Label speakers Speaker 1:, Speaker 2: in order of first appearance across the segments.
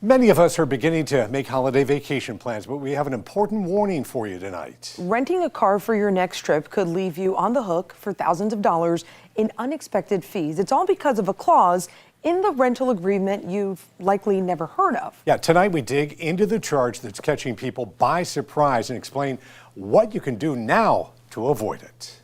Speaker 1: Many of us are beginning to make holiday vacation plans, but we have an important warning for you tonight.
Speaker 2: Renting a car for your next trip could leave you on the hook for thousands of dollars in unexpected fees. It's all because of a clause in the rental agreement you've likely never heard of.
Speaker 1: Yeah, tonight we dig into the charge that's catching people by surprise and explain what you can do now to avoid it.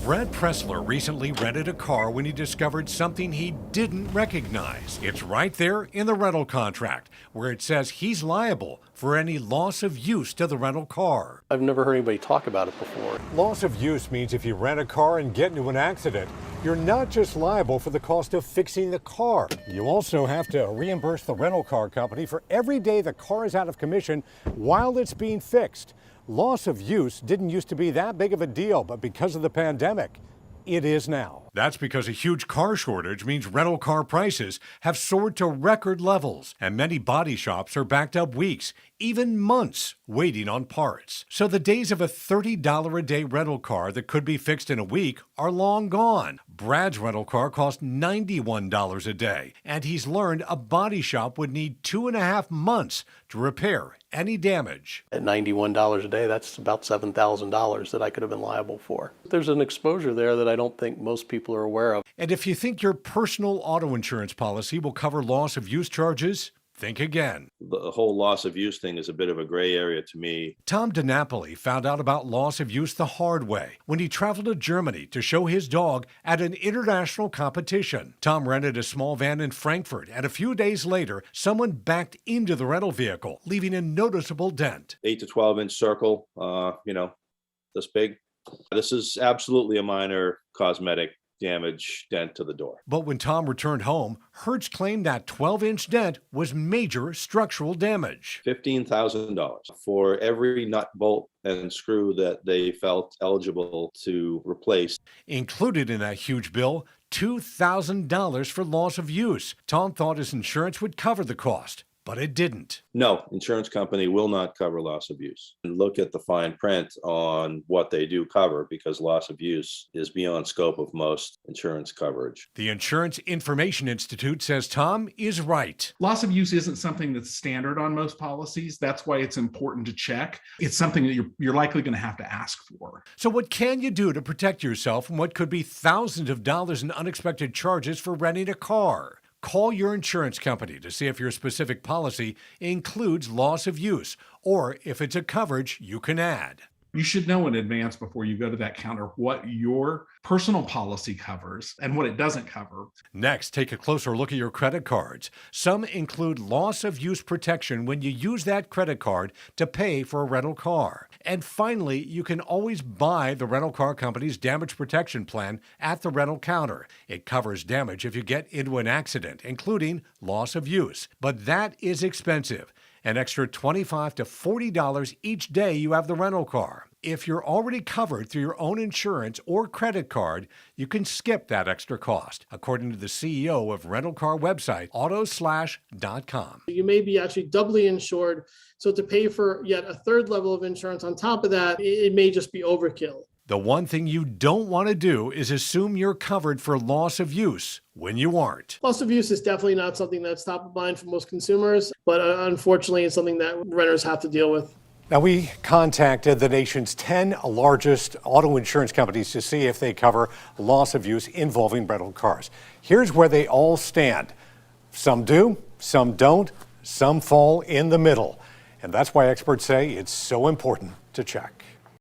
Speaker 1: Brad Pressler recently rented a car when he discovered something he didn't recognize. It's right there in the rental contract, where it says he's liable for any loss of use to the rental car.
Speaker 3: I've never heard anybody talk about it before.
Speaker 1: Loss of use means if you rent a car and get into an accident, you're not just liable for the cost of fixing the car. You also have to reimburse the rental car company for every day the car is out of commission while it's being fixed. Loss of use didn't used to be that big of a deal, but because of the pandemic, it is now. That's because a huge car shortage means rental car prices have soared to record levels, and many body shops are backed up weeks, even months, waiting on parts. So the days of a $30 a day rental car that could be fixed in a week are long gone. Brad's rental car cost $91 a day, and he's learned a body shop would need 2.5 months to repair any damage.
Speaker 3: At $91 a day, that's about $7,000 that I could have been liable for. There's an exposure there that I don't think most people are aware of.
Speaker 1: And if you think your personal auto insurance policy will cover loss of use charges, think again.
Speaker 4: The whole loss of use thing is a bit of a gray area to me.
Speaker 1: Tom DiNapoli found out about loss of use the hard way when he traveled to Germany to show his dog at an international competition. Tom rented a small van in Frankfurt, and a few days later, someone backed into the rental vehicle, leaving a noticeable dent.
Speaker 4: 8 to 12-inch circle, this big. This is absolutely a minor cosmetic damage dent to the door.
Speaker 1: But when Tom returned home, Hertz claimed that 12-inch dent was major structural damage.
Speaker 4: $15,000 for every nut, bolt, and screw that they felt eligible to replace.
Speaker 1: Included in that huge bill, $2,000 for loss of use. Tom thought his insurance would cover the cost, but it didn't.
Speaker 4: No, insurance company will not cover loss of use. And look at the fine print on what they do cover, because loss of use is beyond scope of most insurance coverage.
Speaker 1: The Insurance Information Institute says Tom is right.
Speaker 5: Loss of use isn't something that's standard on most policies. That's why it's important to check. It's something that you're likely going to have to ask for.
Speaker 1: So what can you do to protect yourself from what could be thousands of dollars in unexpected charges for renting a car? Call your insurance company to see if your specific policy includes loss of use, or if it's a coverage you can add.
Speaker 5: You should know in advance before you go to that counter what your personal policy covers and what it doesn't cover.
Speaker 1: Next, take a closer look at your credit cards. Some include loss of use protection when you use that credit card to pay for a rental car. And finally, you can always buy the rental car company's damage protection plan at the rental counter. It covers damage if you get into an accident, including loss of use. But that is expensive. An extra $25 to $40 each day you have the rental car. If you're already covered through your own insurance or credit card, you can skip that extra cost, according to the CEO of rental car website autoslash.com.
Speaker 6: You may be actually doubly insured, so to pay for yet a third level of insurance on top of that, it may just be overkill.
Speaker 1: The one thing you don't want to do is assume you're covered for loss of use when you aren't.
Speaker 6: Loss of use is definitely not something that's top of mind for most consumers, but unfortunately it's something that renters have to deal with.
Speaker 1: Now, we contacted the nation's 10 largest auto insurance companies to see if they cover loss of use involving rental cars. Here's where they all stand. Some do, some don't, some fall in the middle. And that's why experts say it's so important to check.